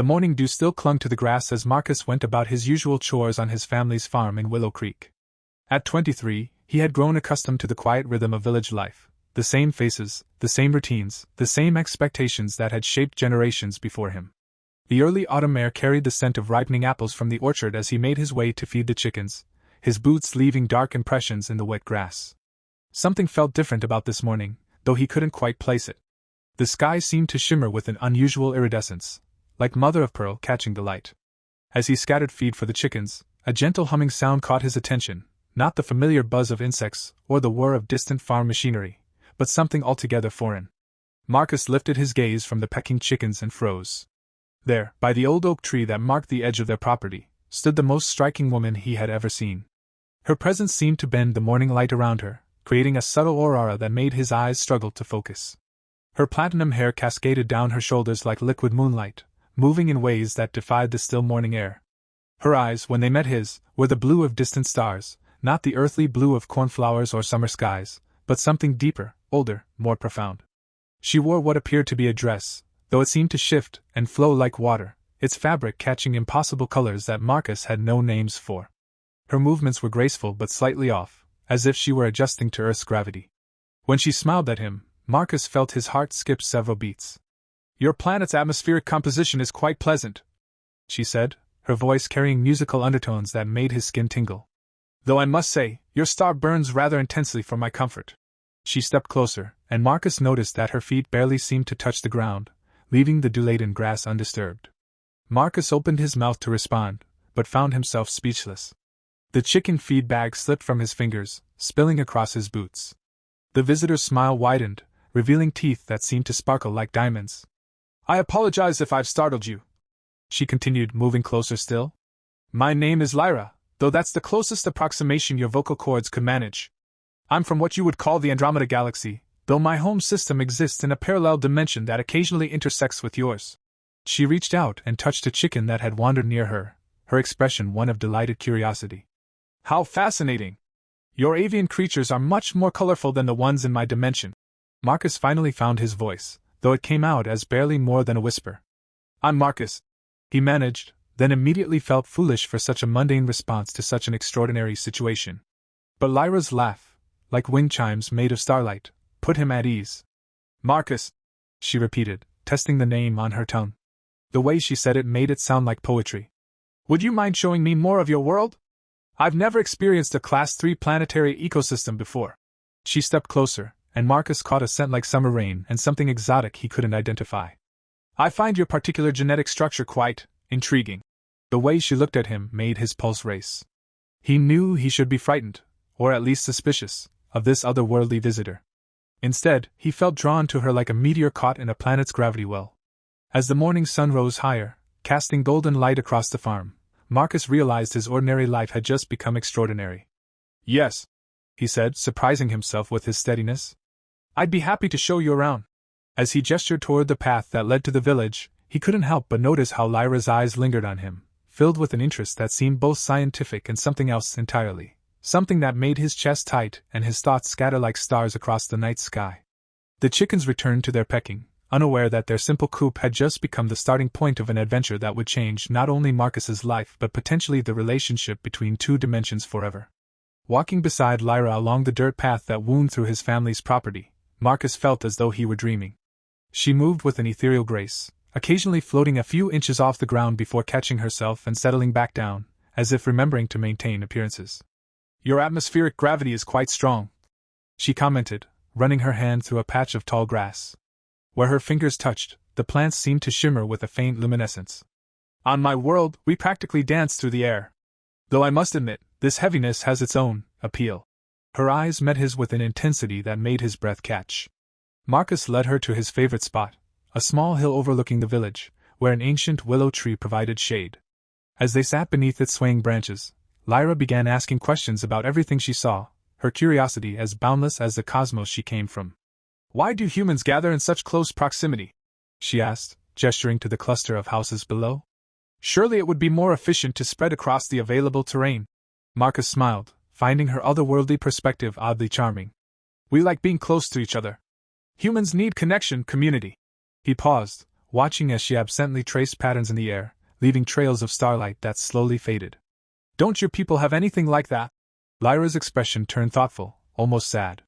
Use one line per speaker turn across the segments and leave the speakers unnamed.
The morning dew still clung to the grass as Marcus went about his usual chores on his family's farm in Willow Creek. At 23, he had grown accustomed to the quiet rhythm of village life, the same faces, the same routines, the same expectations that had shaped generations before him. The early autumn air carried the scent of ripening apples from the orchard as he made his way to feed the chickens, his boots leaving dark impressions in the wet grass. Something felt different about this morning, though he couldn't quite place it. The sky seemed to shimmer with an unusual iridescence, like mother of pearl catching the light. As he scattered feed for the chickens, a gentle humming sound caught his attention, not the familiar buzz of insects or the whir of distant farm machinery, but something altogether foreign. Marcus lifted his gaze from the pecking chickens and froze. There, by the old oak tree that marked the edge of their property, stood the most striking woman he had ever seen. Her presence seemed to bend the morning light around her, creating a subtle aurora that made his eyes struggle to focus. Her platinum hair cascaded down her shoulders like liquid moonlight, moving in ways that defied the still morning air. Her eyes, when they met his, were the blue of distant stars, not the earthly blue of cornflowers or summer skies, but something deeper, older, more profound. She wore what appeared to be a dress, though it seemed to shift and flow like water, its fabric catching impossible colors that Marcus had no names for. Her movements were graceful but slightly off, as if she were adjusting to Earth's gravity. When she smiled at him, Marcus felt his heart skip several beats. "Your planet's atmospheric composition is quite pleasant," she said, her voice carrying musical undertones that made his skin tingle. "Though I must say, your star burns rather intensely for my comfort." She stepped closer, and Marcus noticed that her feet barely seemed to touch the ground, leaving the dew-laden grass undisturbed. Marcus opened his mouth to respond, but found himself speechless. The chicken feed bag slipped from his fingers, spilling across his boots. The visitor's smile widened, revealing teeth that seemed to sparkle like diamonds. "I apologize if I've startled you," she continued, moving closer still. "My name is Lyra, though that's the closest approximation your vocal cords could manage. I'm from what you would call the Andromeda Galaxy, though my home system exists in a parallel dimension that occasionally intersects with yours." She reached out and touched a chicken that had wandered near her, her expression one of delighted curiosity. "How fascinating! Your avian creatures are much more colorful than the ones in my dimension." Marcus finally found his voice, though it came out as barely more than a whisper. "I'm Marcus," he managed, then immediately felt foolish for such a mundane response to such an extraordinary situation. But Lyra's laugh, like wind chimes made of starlight, put him at ease. "Marcus," she repeated, testing the name on her tongue. The way she said it made it sound like poetry. "Would you mind showing me more of your world? I've never experienced a Class 3 planetary ecosystem before." She stepped closer, and Marcus caught a scent like summer rain and something exotic he couldn't identify. "I find your particular genetic structure quite intriguing." The way she looked at him made his pulse race. He knew he should be frightened, or at least suspicious, of this otherworldly visitor. Instead, he felt drawn to her like a meteor caught in a planet's gravity well. As the morning sun rose higher, casting golden light across the farm, Marcus realized his ordinary life had just become extraordinary. "Yes," he said, surprising himself with his steadiness. "I'd be happy to show you around." As he gestured toward the path that led to the village, he couldn't help but notice how Lyra's eyes lingered on him, filled with an interest that seemed both scientific and something else entirely, something that made his chest tight and his thoughts scatter like stars across the night sky. The chickens returned to their pecking, unaware that their simple coop had just become the starting point of an adventure that would change not only Marcus's life but potentially the relationship between two dimensions forever. Walking beside Lyra along the dirt path that wound through his family's property, Marcus felt as though he were dreaming. She moved with an ethereal grace, occasionally floating a few inches off the ground before catching herself and settling back down, as if remembering to maintain appearances. "Your atmospheric gravity is quite strong," she commented, running her hand through a patch of tall grass. Where her fingers touched, the plants seemed to shimmer with a faint luminescence. "On my world, we practically dance through the air. Though I must admit, this heaviness has its own appeal." Her eyes met his with an intensity that made his breath catch. Marcus led her to his favorite spot, a small hill overlooking the village, where an ancient willow tree provided shade. As they sat beneath its swaying branches, Lyra began asking questions about everything she saw, her curiosity as boundless as the cosmos she came from. "Why do humans gather in such close proximity?" she asked, gesturing to the cluster of houses below. "Surely it would be more efficient to spread across the available terrain." Marcus smiled, finding her otherworldly perspective oddly charming. "We like being close to each other. Humans need connection, community." He paused, watching as she absently traced patterns in the air, leaving trails of starlight that slowly faded. Don't your people have anything like that? Lyra's expression turned thoughtful, almost sad.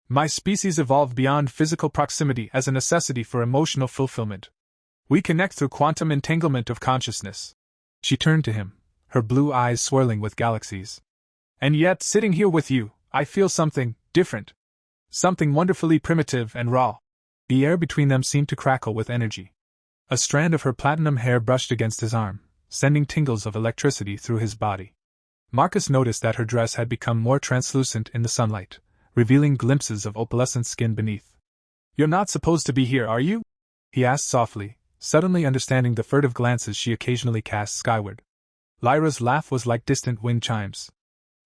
My species evolved beyond physical proximity as a necessity for emotional fulfillment. We connect through quantum entanglement of consciousness. She turned to him, her blue eyes swirling with galaxies. And yet, sitting here with you, I feel something different. Something wonderfully primitive and raw. The air between them seemed to crackle with energy. A strand of her platinum hair brushed against his arm, sending tingles of electricity through his body. Marcus noticed that her dress had become more translucent in the sunlight, revealing glimpses of opalescent skin beneath. You're not supposed to be here, are you? He asked softly, suddenly understanding the furtive glances she occasionally cast skyward. Lyra's laugh was like distant wind chimes.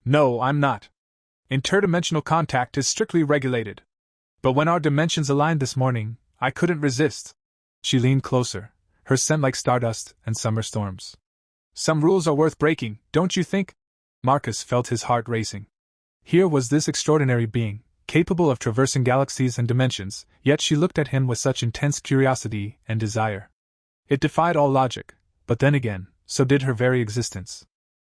No, I'm not. Interdimensional contact is strictly regulated. But when our dimensions aligned this morning, I couldn't resist. She leaned closer, her scent like stardust and summer storms. Some rules are worth breaking, don't you think? Marcus felt his heart racing. Here was this extraordinary being, capable of traversing galaxies and dimensions, yet she looked at him with such intense curiosity and desire. It defied all logic, but then again, so did her very existence.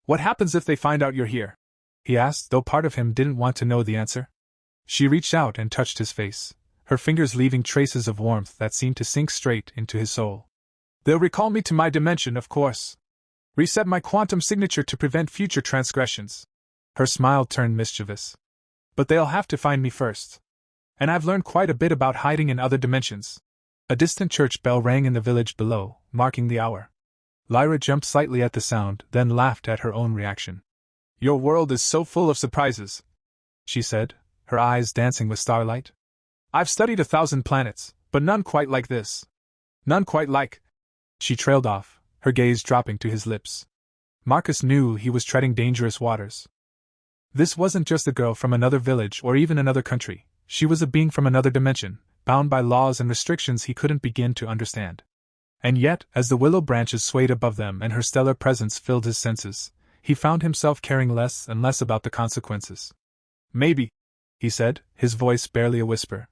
What happens if they find out you're here? He asked, though part of him didn't want to know the answer. She reached out and touched his face, her fingers leaving traces of warmth that seemed to sink straight into his soul. They'll recall me to my dimension, of course. Reset my quantum signature to prevent future transgressions. Her smile turned mischievous. But they'll have to find me first. And I've learned quite a bit about hiding in other dimensions. A distant church bell rang in the village below, marking the hour. Lyra jumped slightly at the sound, then laughed at her own reaction. Your world is so full of surprises, she said, her eyes dancing with starlight. I've studied 1,000 planets, but none quite like this. None quite like. She trailed off, her gaze dropping to his lips. Marcus knew he was treading dangerous waters. This wasn't just a girl from another village or even another country, she was a being from another dimension, bound by laws and restrictions he couldn't begin to understand. And yet, as the willow branches swayed above them and her stellar presence filled his senses, he found himself caring less and less about the consequences. Maybe, he said, his voice barely a whisper.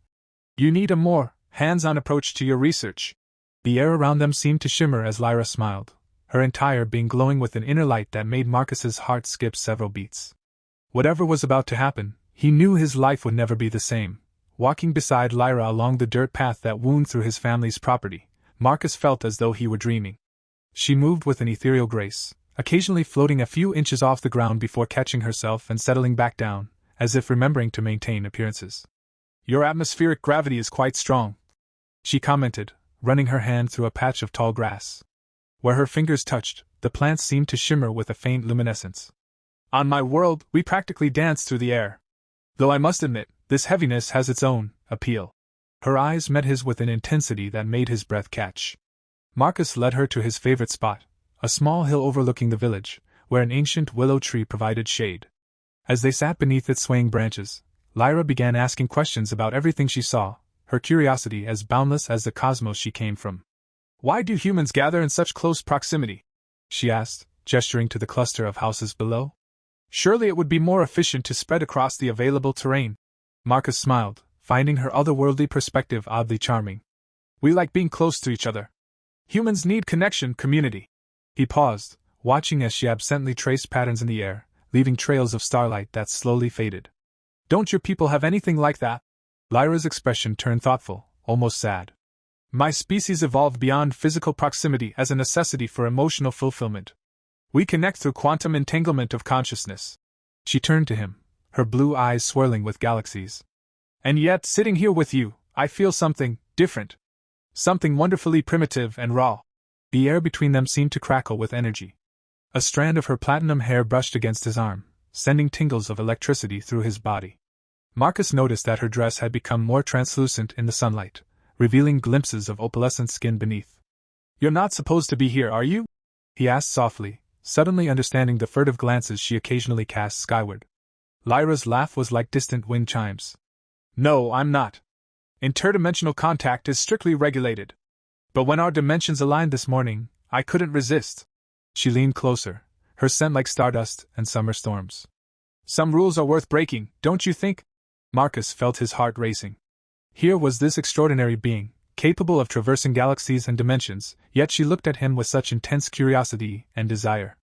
You need a more hands-on approach to your research. The air around them seemed to shimmer as Lyra smiled, her entire being glowing with an inner light that made Marcus's heart skip several beats. Whatever was about to happen, he knew his life would never be the same. Walking beside Lyra along the dirt path that wound through his family's property, Marcus felt as though he were dreaming. She moved with an ethereal grace, occasionally floating a few inches off the ground before catching herself and settling back down, as if remembering to maintain appearances. Your atmospheric gravity is quite strong, she commented, running her hand through a patch of tall grass. Where her fingers touched, the plants seemed to shimmer with a faint luminescence. On my world, we practically dance through the air. Though I must admit, this heaviness has its own appeal. Her eyes met his with an intensity that made his breath catch. Marcus led her to his favorite spot, a small hill overlooking the village, where an ancient willow tree provided shade. As they sat beneath its swaying branches, Lyra began asking questions about everything she saw, her curiosity as boundless as the cosmos she came from. Why do humans gather in such close proximity? She asked, gesturing to the cluster of houses below. Surely it would be more efficient to spread across the available terrain. Marcus smiled, finding her otherworldly perspective oddly charming. We like being close to each other. Humans need connection, community. He paused, watching as she absently traced patterns in the air, leaving trails of starlight that slowly faded. Don't your people have anything like that? Lyra's expression turned thoughtful, almost sad. My species evolved beyond physical proximity as a necessity for emotional fulfillment. We connect through quantum entanglement of consciousness. She turned to him, her blue eyes swirling with galaxies. And yet, sitting here with you, I feel something different. Something wonderfully primitive and raw. The air between them seemed to crackle with energy. A strand of her platinum hair brushed against his arm, sending tingles of electricity through his body. Marcus noticed that her dress had become more translucent in the sunlight, revealing glimpses of opalescent skin beneath. You're not supposed to be here, are you? He asked softly, suddenly understanding the furtive glances she occasionally cast skyward. Lyra's laugh was like distant wind chimes. No, I'm not. Interdimensional contact is strictly regulated. But when our dimensions aligned this morning, I couldn't resist. She leaned closer, her scent like stardust and summer storms. Some rules are worth breaking, don't you think? Marcus felt his heart racing. Here was this extraordinary being, capable of traversing galaxies and dimensions, yet she looked at him with such intense curiosity and desire.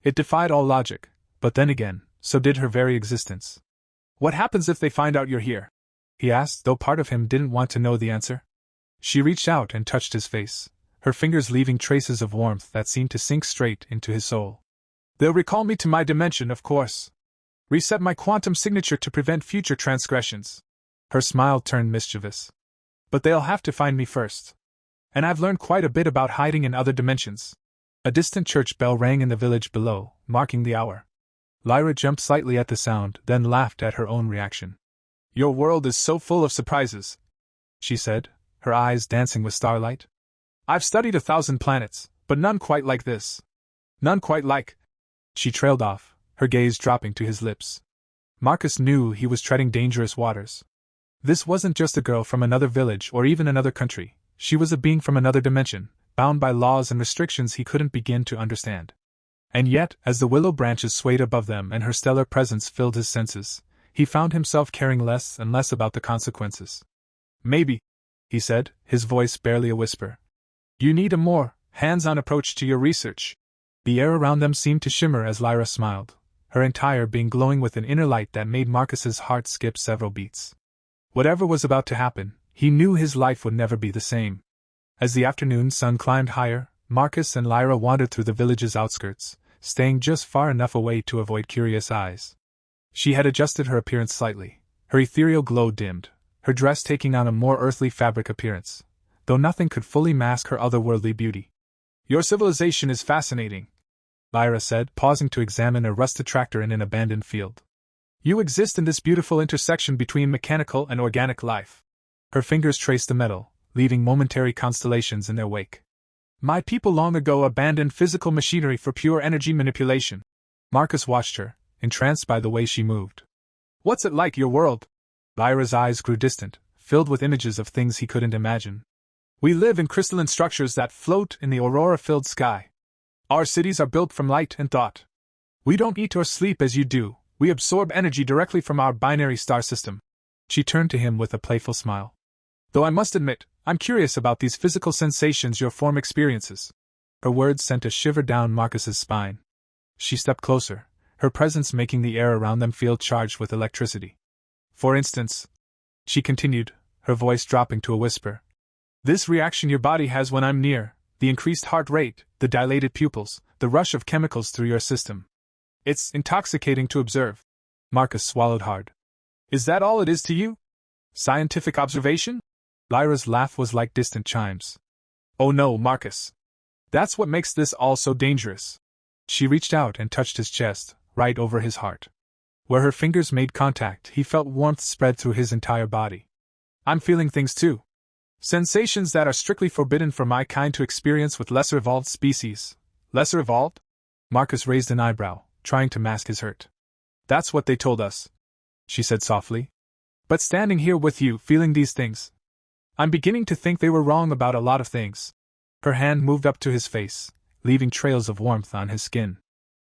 It defied all logic, but then again, so did her very existence. "What happens if they find out you're here?" he asked, though part of him didn't want to know the answer. She reached out and touched his face, her fingers leaving traces of warmth that seemed to sink straight into his soul. "They'll recall me to my dimension, of course. Reset my quantum signature to prevent future transgressions." Her smile turned mischievous. "But they'll have to find me first. And I've learned quite a bit about hiding in other dimensions." A distant church bell rang in the village below, marking the hour. Lyra jumped slightly at the sound, then laughed at her own reaction. "Your world is so full of surprises," she said, her eyes dancing with starlight. "I've studied 1,000 planets, but none quite like this. None quite like—" She trailed off, her gaze dropping to his lips. Marcus knew he was treading dangerous waters. This wasn't just a girl from another village or even another country, she was a being from another dimension, bound by laws and restrictions he couldn't begin to understand. And yet, as the willow branches swayed above them and her stellar presence filled his senses, he found himself caring less and less about the consequences. "Maybe," he said, his voice barely a whisper, "you need a more hands-on approach to your research." The air around them seemed to shimmer as Lyra smiled, her entire being glowing with an inner light that made Marcus's heart skip several beats. Whatever was about to happen, he knew his life would never be the same. As the afternoon sun climbed higher, Marcus and Lyra wandered through the village's outskirts, staying just far enough away to avoid curious eyes. She had adjusted her appearance slightly, her ethereal glow dimmed, her dress taking on a more earthly fabric appearance, though nothing could fully mask her otherworldly beauty. "Your civilization is fascinating," Lyra said, pausing to examine a rusted tractor in an abandoned field. "You exist in this beautiful intersection between mechanical and organic life." Her fingers traced the metal, leaving momentary constellations in their wake. "My people long ago abandoned physical machinery for pure energy manipulation." Marcus watched her, entranced by the way she moved. "What's it like, your world?" Lyra's eyes grew distant, filled with images of things he couldn't imagine. "We live in crystalline structures that float in the aurora-filled sky. Our cities are built from light and thought. We don't eat or sleep as you do, we absorb energy directly from our binary star system." She turned to him with a playful smile. "Though I must admit, I'm curious about these physical sensations your form experiences." Her words sent a shiver down Marcus's spine. She stepped closer, her presence making the air around them feel charged with electricity. "For instance," she continued, her voice dropping to a whisper, "this reaction your body has when I'm near, the increased heart rate, the dilated pupils, the rush of chemicals through your system. It's intoxicating to observe." Marcus swallowed hard. "Is that all it is to you? Scientific observation?" Lyra's laugh was like distant chimes. "Oh no, Marcus. That's what makes this all so dangerous." She reached out and touched his chest, right over his heart. Where her fingers made contact, he felt warmth spread through his entire body. "I'm feeling things too. Sensations that are strictly forbidden for my kind to experience with lesser evolved species." "Lesser evolved?" Marcus raised an eyebrow, trying to mask his hurt. "That's what they told us," she said softly. "But standing here with you, feeling these things, I'm beginning to think they were wrong about a lot of things." Her hand moved up to his face, leaving trails of warmth on his skin.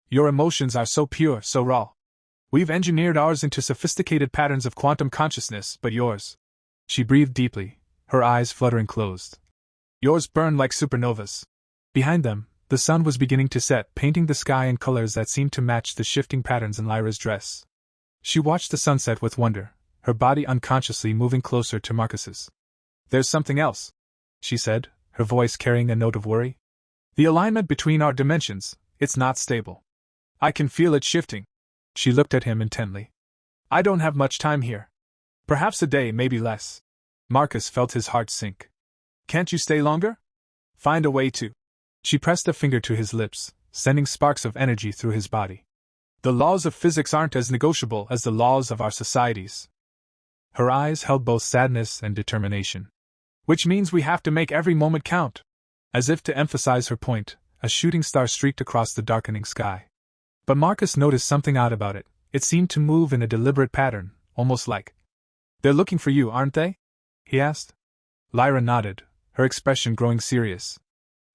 "Your emotions are so pure, so raw. We've engineered ours into sophisticated patterns of quantum consciousness, but yours—" She breathed deeply, her eyes fluttering closed. "Yours burn like supernovas." Behind them, the sun was beginning to set, painting the sky in colors that seemed to match the shifting patterns in Lyra's dress. She watched the sunset with wonder, her body unconsciously moving closer to Marcus's. "There's something else," she said, her voice carrying a note of worry. "The alignment between our dimensions, it's not stable. I can feel it shifting." She looked at him intently. "I don't have much time here. Perhaps a day, maybe less." Marcus felt his heart sink. "Can't you stay longer? Find a way to." She pressed a finger to his lips, sending sparks of energy through his body. "The laws of physics aren't as negotiable as the laws of our societies." Her eyes held both sadness and determination. "Which means we have to make every moment count." As if to emphasize her point, a shooting star streaked across the darkening sky. But Marcus noticed something odd about it. It seemed to move in a deliberate pattern, almost like— "They're looking for you, aren't they?" he asked. Lyra nodded, her expression growing serious.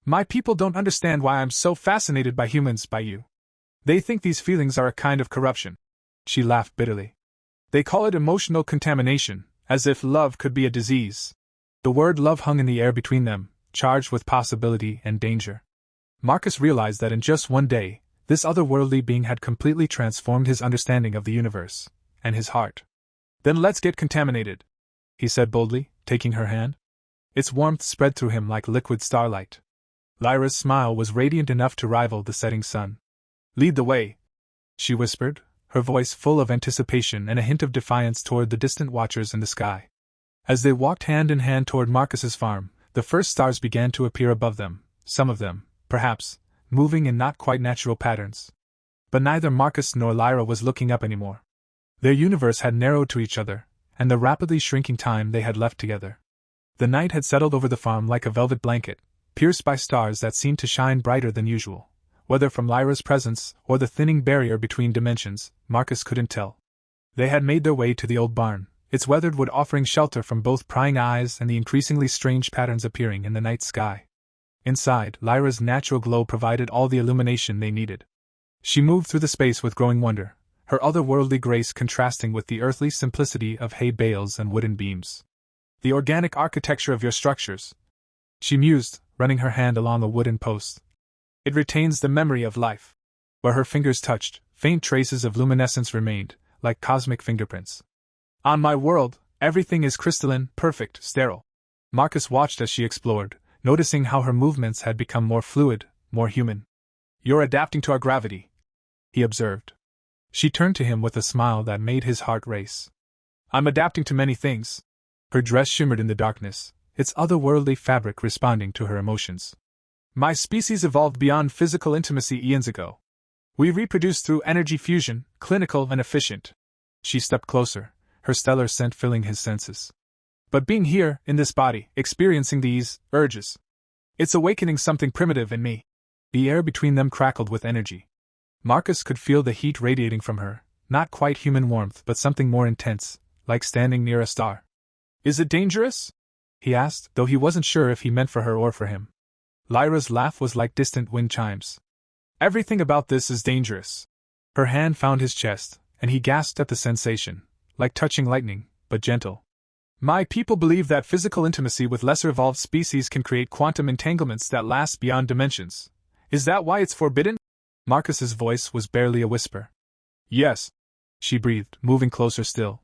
"My people don't understand why I'm so fascinated by humans, by you. They think these feelings are a kind of corruption." She laughed bitterly. "They call it emotional contamination, as if love could be a disease." The word love hung in the air between them, charged with possibility and danger. Marcus realized that in just one day, this otherworldly being had completely transformed his understanding of the universe, and his heart. "Then let's get contaminated," he said boldly, taking her hand. Its warmth spread through him like liquid starlight. Lyra's smile was radiant enough to rival the setting sun. "Lead the way," she whispered, her voice full of anticipation and a hint of defiance toward the distant watchers in the sky. As they walked hand in hand toward Marcus's farm, the first stars began to appear above them, some of them, perhaps, moving in not quite natural patterns. But neither Marcus nor Lyra was looking up anymore. Their universe had narrowed to each other, and the rapidly shrinking time they had left together. The night had settled over the farm like a velvet blanket, pierced by stars that seemed to shine brighter than usual. Whether from Lyra's presence or the thinning barrier between dimensions, Marcus couldn't tell. They had made their way to the old barn, its weathered wood offering shelter from both prying eyes and the increasingly strange patterns appearing in the night sky. Inside, Lyra's natural glow provided all the illumination they needed. She moved through the space with growing wonder, her otherworldly grace contrasting with the earthly simplicity of hay bales and wooden beams. "The organic architecture of your structures," she mused, running her hand along a wooden post. "It retains the memory of life." Where her fingers touched, faint traces of luminescence remained, like cosmic fingerprints. "On my world, everything is crystalline, perfect, sterile." Marcus watched as she explored, noticing how her movements had become more fluid, more human. "You're adapting to our gravity," he observed. She turned to him with a smile that made his heart race. "I'm adapting to many things." Her dress shimmered in the darkness, its otherworldly fabric responding to her emotions. "My species evolved beyond physical intimacy eons ago. We reproduce through energy fusion, clinical and efficient." She stepped closer, her stellar scent filling his senses. "But being here, in this body, experiencing these urges, it's awakening something primitive in me." The air between them crackled with energy. Marcus could feel the heat radiating from her, not quite human warmth but something more intense, like standing near a star. "Is it dangerous?" he asked, though he wasn't sure if he meant for her or for him. Lyra's laugh was like distant wind chimes. "Everything about this is dangerous." Her hand found his chest, and he gasped at the sensation, like touching lightning, but gentle. "My people believe that physical intimacy with lesser evolved species can create quantum entanglements that last beyond dimensions. Is that why it's forbidden?" Marcus's voice was barely a whisper. "Yes," she breathed, moving closer still.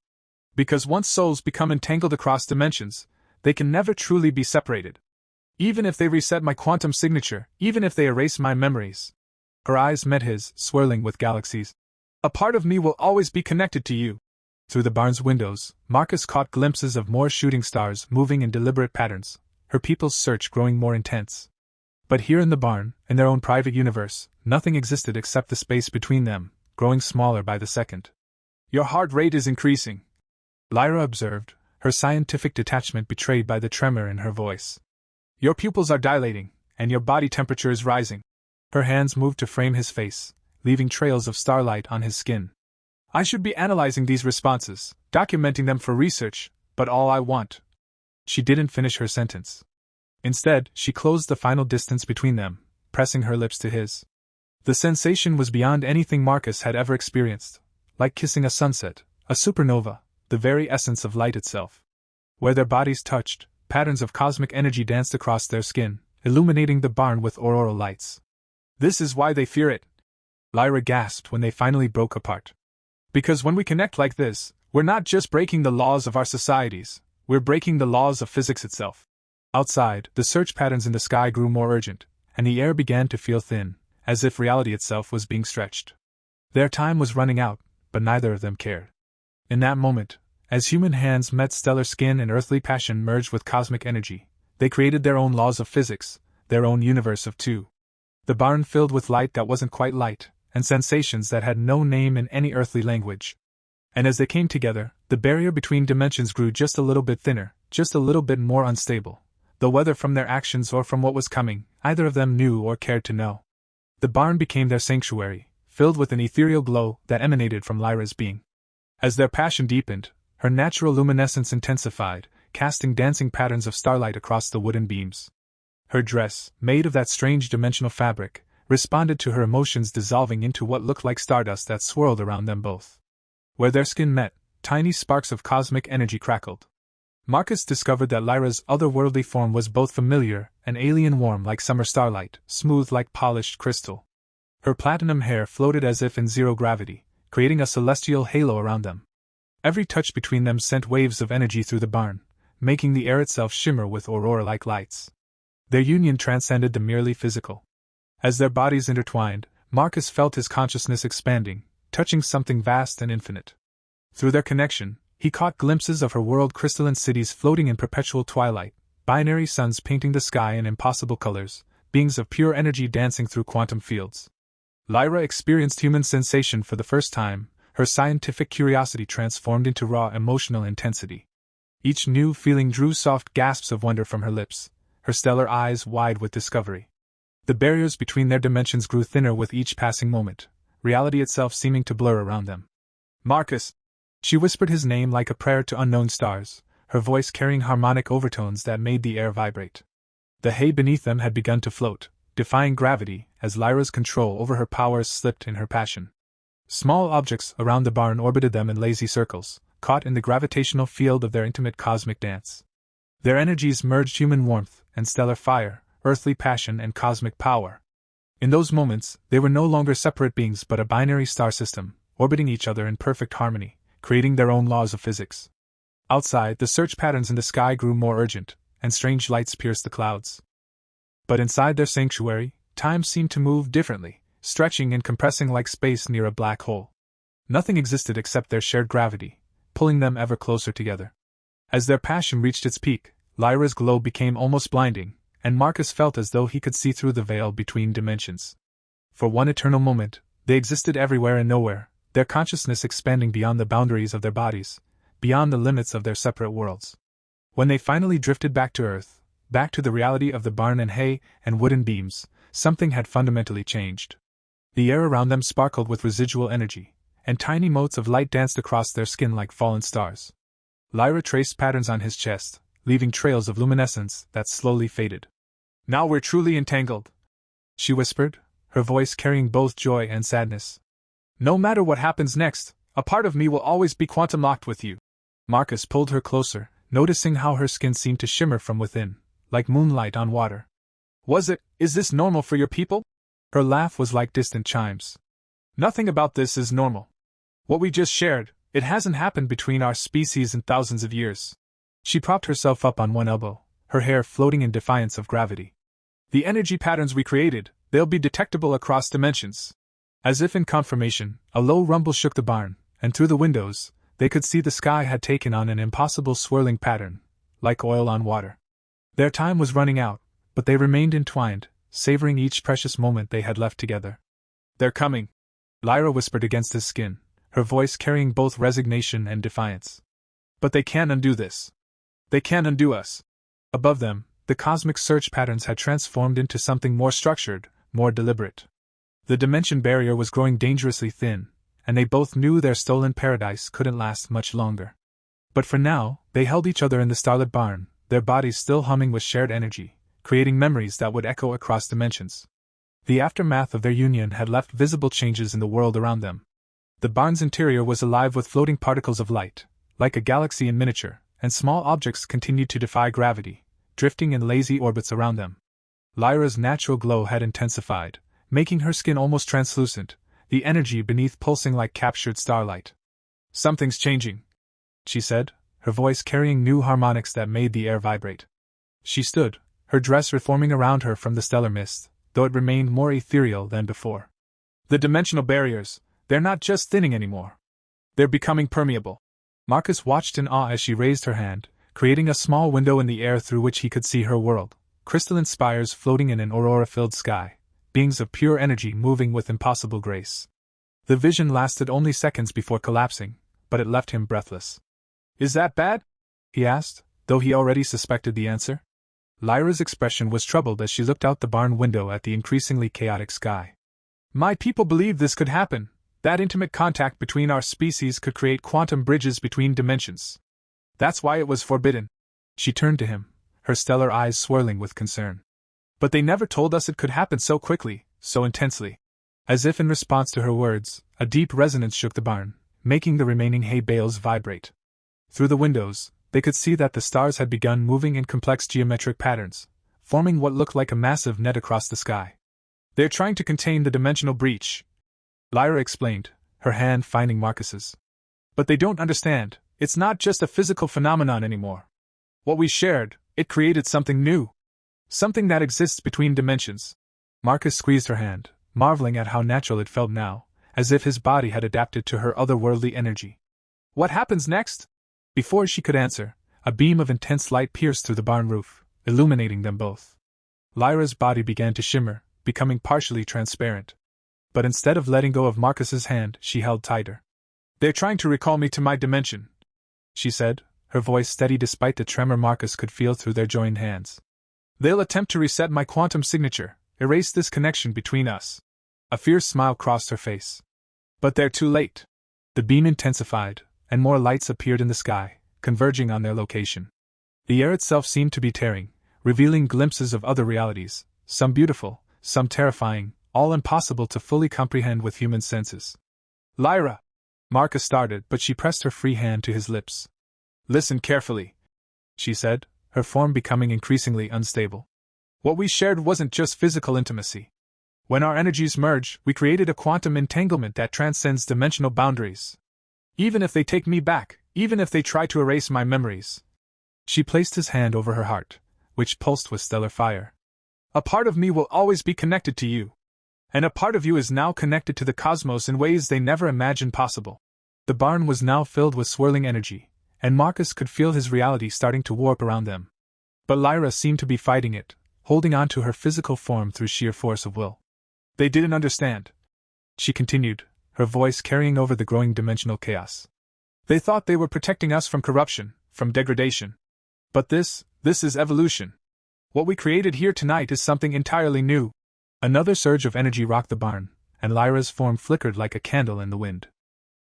"Because once souls become entangled across dimensions, they can never truly be separated. Even if they reset my quantum signature, even if they erase my memories." Her eyes met his, swirling with galaxies. "A part of me will always be connected to you." Through the barn's windows, Marcus caught glimpses of more shooting stars moving in deliberate patterns, her people's search growing more intense. But here in the barn, in their own private universe, nothing existed except the space between them, growing smaller by the second. "Your heart rate is increasing," Lyra observed, her scientific detachment betrayed by the tremor in her voice. "Your pupils are dilating, and your body temperature is rising." Her hands moved to frame his face, leaving trails of starlight on his skin. "I should be analyzing these responses, documenting them for research, but all I want—" She didn't finish her sentence. Instead, she closed the final distance between them, pressing her lips to his. The sensation was beyond anything Marcus had ever experienced, like kissing a sunset, a supernova, the very essence of light itself. Where their bodies touched, patterns of cosmic energy danced across their skin, illuminating the barn with auroral lights. "This is why they fear it," Lyra gasped when they finally broke apart. "Because when we connect like this, we're not just breaking the laws of our societies, we're breaking the laws of physics itself." Outside, the search patterns in the sky grew more urgent, and the air began to feel thin, as if reality itself was being stretched. Their time was running out, but neither of them cared. In that moment, as human hands met stellar skin and earthly passion merged with cosmic energy, they created their own laws of physics, their own universe of two. The barn filled with light that wasn't quite light, and sensations that had no name in any earthly language. And as they came together, the barrier between dimensions grew just a little bit thinner, just a little bit more unstable. Though whether from their actions or from what was coming, either of them knew or cared to know. The barn became their sanctuary, filled with an ethereal glow that emanated from Lyra's being. As their passion deepened, her natural luminescence intensified, casting dancing patterns of starlight across the wooden beams. Her dress, made of that strange dimensional fabric, responded to her emotions, dissolving into what looked like stardust that swirled around them both. Where their skin met, tiny sparks of cosmic energy crackled. Marcus discovered that Lyra's otherworldly form was both familiar and alien, warm like summer starlight, smooth like polished crystal. Her platinum hair floated as if in zero gravity, creating a celestial halo around them. Every touch between them sent waves of energy through the barn, making the air itself shimmer with aurora-like lights. Their union transcended the merely physical. As their bodies intertwined, Marcus felt his consciousness expanding, touching something vast and infinite. Through their connection, he caught glimpses of her world, crystalline cities floating in perpetual twilight, binary suns painting the sky in impossible colors, beings of pure energy dancing through quantum fields. Lyra experienced human sensation for the first time, her scientific curiosity transformed into raw emotional intensity. Each new feeling drew soft gasps of wonder from her lips, her stellar eyes wide with discovery. The barriers between their dimensions grew thinner with each passing moment, reality itself seeming to blur around them. Marcus! She whispered his name like a prayer to unknown stars, her voice carrying harmonic overtones that made the air vibrate. The hay beneath them had begun to float, defying gravity, as Lyra's control over her powers slipped in her passion. Small objects around the barn orbited them in lazy circles, caught in the gravitational field of their intimate cosmic dance. Their energies merged human warmth and stellar fire, earthly passion and cosmic power. In those moments, they were no longer separate beings but a binary star system, orbiting each other in perfect harmony, creating their own laws of physics. Outside, the search patterns in the sky grew more urgent, and strange lights pierced the clouds. But inside their sanctuary, time seemed to move differently, stretching and compressing like space near a black hole. Nothing existed except their shared gravity, pulling them ever closer together. As their passion reached its peak, Lyra's glow became almost blinding, and Marcus felt as though he could see through the veil between dimensions. For one eternal moment, they existed everywhere and nowhere, their consciousness expanding beyond the boundaries of their bodies, beyond the limits of their separate worlds. When they finally drifted back to Earth, back to the reality of the barn and hay and wooden beams, something had fundamentally changed. The air around them sparkled with residual energy, and tiny motes of light danced across their skin like fallen stars. Lyra traced patterns on his chest, leaving trails of luminescence that slowly faded. "Now we're truly entangled," she whispered, her voice carrying both joy and sadness. "No matter what happens next, a part of me will always be quantum locked with you." Marcus pulled her closer, noticing how her skin seemed to shimmer from within, like moonlight on water. Is this normal for your people?" Her laugh was like distant chimes. "Nothing about this is normal. What we just shared, it hasn't happened between our species in thousands of years." She propped herself up on one elbow, her hair floating in defiance of gravity. "The energy patterns we created, they'll be detectable across dimensions." As if in confirmation, a low rumble shook the barn, and through the windows, they could see the sky had taken on an impossible swirling pattern, like oil on water. Their time was running out, but they remained entwined, savoring each precious moment they had left together. "They're coming," Lyra whispered against his skin, her voice carrying both resignation and defiance. "But they can't undo this. They can't undo us." Above them, the cosmic search patterns had transformed into something more structured, more deliberate. The dimension barrier was growing dangerously thin, and they both knew their stolen paradise couldn't last much longer. But for now, they held each other in the starlit barn, their bodies still humming with shared energy, creating memories that would echo across dimensions. The aftermath of their union had left visible changes in the world around them. The barn's interior was alive with floating particles of light, like a galaxy in miniature, and small objects continued to defy gravity, drifting in lazy orbits around them. Lyra's natural glow had intensified, making her skin almost translucent, the energy beneath pulsing like captured starlight. "Something's changing," she said, her voice carrying new harmonics that made the air vibrate. She stood, her dress reforming around her from the stellar mist, though it remained more ethereal than before. "The dimensional barriers, they're not just thinning anymore. They're becoming permeable." Marcus watched in awe as she raised her hand, creating a small window in the air through which he could see her world, crystalline spires floating in an aurora-filled sky, beings of pure energy moving with impossible grace. The vision lasted only seconds before collapsing, but it left him breathless. "Is that bad?" he asked, though he already suspected the answer. Lyra's expression was troubled as she looked out the barn window at the increasingly chaotic sky. "My people believed this could happen, that intimate contact between our species could create quantum bridges between dimensions. That's why it was forbidden." She turned to him, her stellar eyes swirling with concern. "But they never told us it could happen so quickly, so intensely." As if in response to her words, a deep resonance shook the barn, making the remaining hay bales vibrate. Through the windows, They could see that the stars had begun moving in complex geometric patterns, forming what looked like a massive net across the sky. "They're trying to contain the dimensional breach," Lyra explained, her hand finding Marcus's. "But they don't understand, it's not just a physical phenomenon anymore. What we shared, it created something new. Something that exists between dimensions." Marcus squeezed her hand, marveling at how natural it felt now, as if his body had adapted to her otherworldly energy. "What happens next?" Before she could answer, a beam of intense light pierced through the barn roof, illuminating them both. Lyra's body began to shimmer, becoming partially transparent. But instead of letting go of Marcus's hand, she held tighter. "They're trying to recall me to my dimension," she said, her voice steady despite the tremor Marcus could feel through their joined hands. "They'll attempt to reset my quantum signature, erase this connection between us." A fierce smile crossed her face. "But they're too late." The beam intensified, and more lights appeared in the sky, converging on their location. The air itself seemed to be tearing, revealing glimpses of other realities, some beautiful, some terrifying, all impossible to fully comprehend with human senses. "Lyra!" Marcus started, but she pressed her free hand to his lips. "Listen carefully," she said, her form becoming increasingly unstable. "What we shared wasn't just physical intimacy. When our energies merge, we created a quantum entanglement that transcends dimensional boundaries. Even if they take me back, even if they try to erase my memories." She placed his hand over her heart, which pulsed with stellar fire. "A part of me will always be connected to you. And a part of you is now connected to the cosmos in ways they never imagined possible." The barn was now filled with swirling energy, and Marcus could feel his reality starting to warp around them. But Lyra seemed to be fighting it, holding on to her physical form through sheer force of will. "They didn't understand," she continued, her voice carrying over the growing dimensional chaos. "They thought they were protecting us from corruption, from degradation. But this is evolution. What we created here tonight is something entirely new." Another surge of energy rocked the barn, and Lyra's form flickered like a candle in the wind.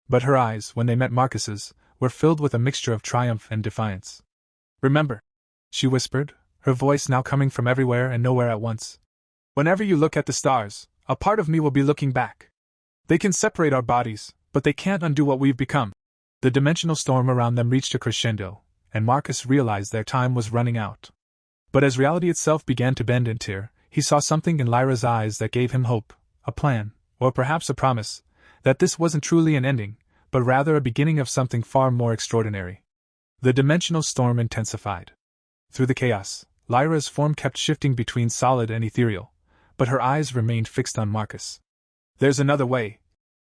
But her eyes, when they met Marcus's, were filled with a mixture of triumph and defiance. "Remember," she whispered, her voice now coming from everywhere and nowhere at once. "Whenever you look at the stars, a part of me will be looking back. They can separate our bodies, but they can't undo what we've become." The dimensional storm around them reached a crescendo, and Marcus realized their time was running out. But as reality itself began to bend and tear, he saw something in Lyra's eyes that gave him hope, a plan, or perhaps a promise, that this wasn't truly an ending, but rather a beginning of something far more extraordinary. The dimensional storm intensified. Through the chaos, Lyra's form kept shifting between solid and ethereal, but her eyes remained fixed on Marcus. "There's another way,"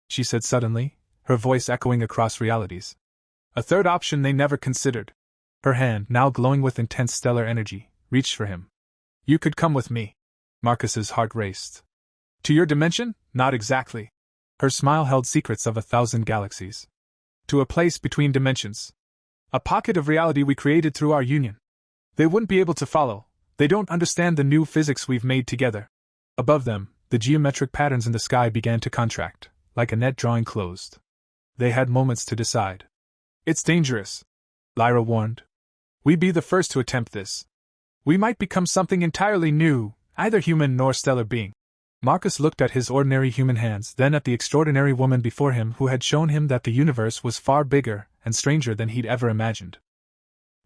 she said suddenly, her voice echoing across realities. "A third option they never considered." Her hand, now glowing with intense stellar energy, reached for him. "You could come with me." Marcus's heart raced. "To your dimension? Not exactly." Her smile held secrets of 1,000 galaxies. "To a place between dimensions. A pocket of reality we created through our union. They wouldn't be able to follow. They don't understand the new physics we've made together." Above them, the geometric patterns in the sky began to contract, like a net drawing closed. They had moments to decide. "It's dangerous," Lyra warned. "We be the first to attempt this. We might become something entirely new, either human nor stellar being." Marcus looked at his ordinary human hands, then at the extraordinary woman before him who had shown him that the universe was far bigger and stranger than he'd ever imagined.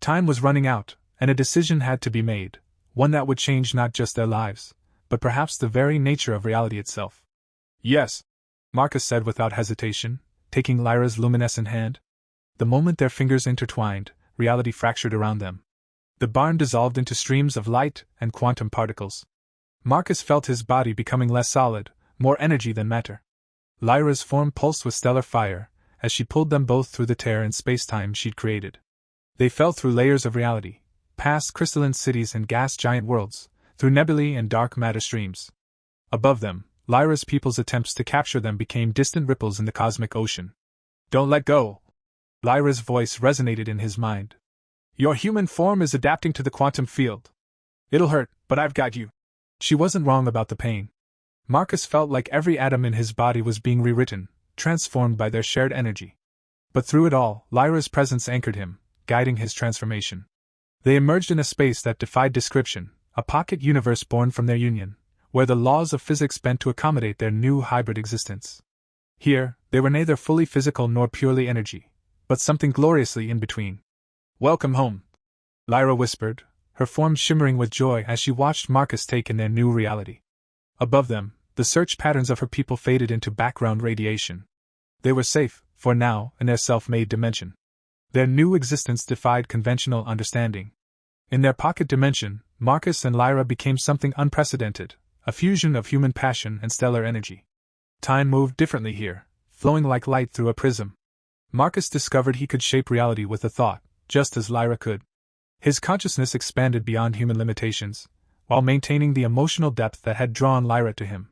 Time was running out, and a decision had to be made, one that would change not just their lives, but perhaps the very nature of reality itself. "Yes," Marcus said without hesitation, taking Lyra's luminescent hand. The moment their fingers intertwined, reality fractured around them. The barn dissolved into streams of light and quantum particles. Marcus felt his body becoming less solid, more energy than matter. Lyra's form pulsed with stellar fire, as she pulled them both through the tear in space-time she'd created. They fell through layers of reality, past crystalline cities and gas-giant worlds, through nebulae and dark matter streams. Above them, Lyra's people's attempts to capture them became distant ripples in the cosmic ocean. "Don't let go!" Lyra's voice resonated in his mind. "Your human form is adapting to the quantum field. It'll hurt, but I've got you." She wasn't wrong about the pain. Marcus felt like every atom in his body was being rewritten, transformed by their shared energy. But through it all, Lyra's presence anchored him, guiding his transformation. They emerged in a space that defied description, a pocket universe born from their union, where the laws of physics bent to accommodate their new hybrid existence. Here, they were neither fully physical nor purely energy, but something gloriously in between. Welcome home, Lyra whispered, her form shimmering with joy as she watched Marcus take in their new reality. Above them, the search patterns of her people faded into background radiation. They were safe, for now, in their self-made dimension. Their new existence defied conventional understanding. In their pocket dimension, Marcus and Lyra became something unprecedented, a fusion of human passion and stellar energy. Time moved differently here, flowing like light through a prism. Marcus discovered he could shape reality with a thought, just as Lyra could. His consciousness expanded beyond human limitations, while maintaining the emotional depth that had drawn Lyra to him.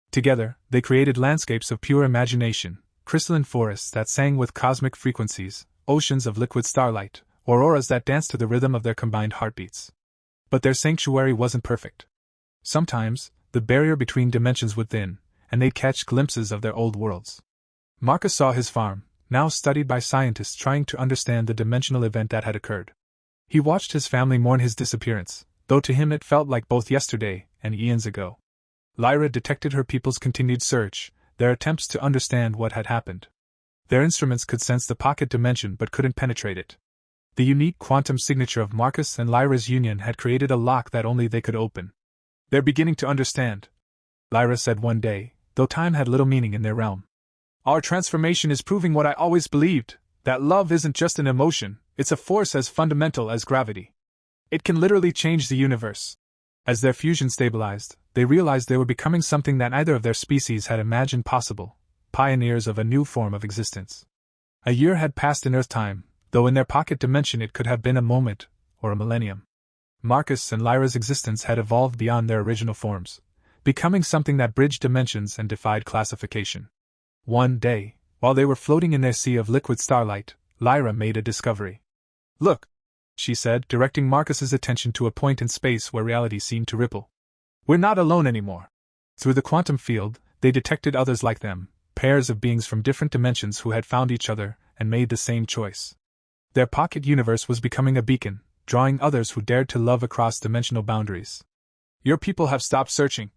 Together, they created landscapes of pure imagination, crystalline forests that sang with cosmic frequencies, oceans of liquid starlight, auroras that danced to the rhythm of their combined heartbeats. But their sanctuary wasn't perfect. Sometimes, the barrier between dimensions would thin, and they'd catch glimpses of their old worlds. Marcus saw his farm, now studied by scientists trying to understand the dimensional event that had occurred. He watched his family mourn his disappearance, though to him it felt like both yesterday and eons ago. Lyra detected her people's continued search, their attempts to understand what had happened. Their instruments could sense the pocket dimension but couldn't penetrate it. The unique quantum signature of Marcus and Lyra's union had created a lock that only they could open. "They're beginning to understand," Lyra said one day, though time had little meaning in their realm. "Our transformation is proving what I always believed, that love isn't just an emotion, it's a force as fundamental as gravity. It can literally change the universe." As their fusion stabilized, they realized they were becoming something that neither of their species had imagined possible, pioneers of a new form of existence. A year had passed in Earth time, though in their pocket dimension it could have been a moment, or a millennium. Marcus and Lyra's existence had evolved beyond their original forms, becoming something that bridged dimensions and defied classification. One day, while they were floating in their sea of liquid starlight, Lyra made a discovery. "Look," she said, directing Marcus's attention to a point in space where reality seemed to ripple. "We're not alone anymore." Through the quantum field, they detected others like them, pairs of beings from different dimensions who had found each other and made the same choice. Their pocket universe was becoming a beacon, drawing others who dared to love across dimensional boundaries. "Your people have stopped searching,"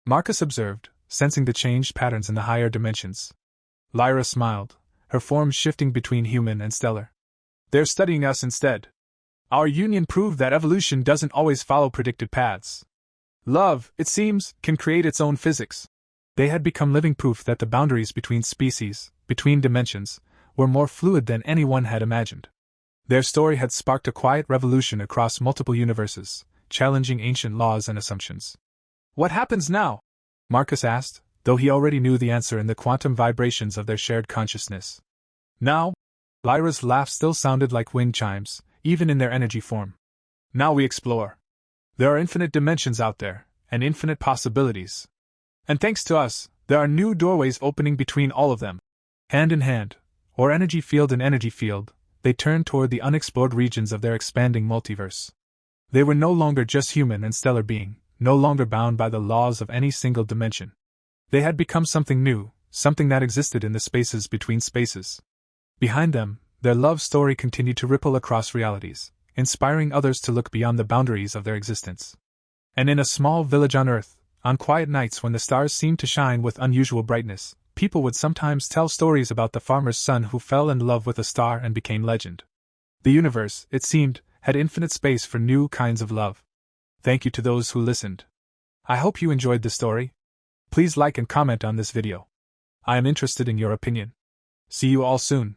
Marcus observed, sensing the changed patterns in the higher dimensions. Lyra smiled, her form shifting between human and stellar. "They're studying us instead. Our union proved that evolution doesn't always follow predicted paths. Love, it seems, can create its own physics." They had become living proof that the boundaries between species, between dimensions, were more fluid than anyone had imagined. Their story had sparked a quiet revolution across multiple universes, challenging ancient laws and assumptions. "What happens now?" Marcus asked, though he already knew the answer in the quantum vibrations of their shared consciousness. "Now?" Lyra's laugh still sounded like wind chimes, even in their energy form. "Now we explore. There are infinite dimensions out there, and infinite possibilities. And thanks to us, there are new doorways opening between all of them." Hand in hand, or energy field in energy field, they turned toward the unexplored regions of their expanding multiverse. They were no longer just human and stellar being, no longer bound by the laws of any single dimension. They had become something new, something that existed in the spaces between spaces. Behind them, their love story continued to ripple across realities, inspiring others to look beyond the boundaries of their existence. And in a small village on Earth, on quiet nights when the stars seemed to shine with unusual brightness, people would sometimes tell stories about the farmer's son who fell in love with a star and became legend. The universe, it seemed, had infinite space for new kinds of love. Thank you to those who listened. I hope you enjoyed the story. Please like and comment on this video. I am interested in your opinion. See you all soon.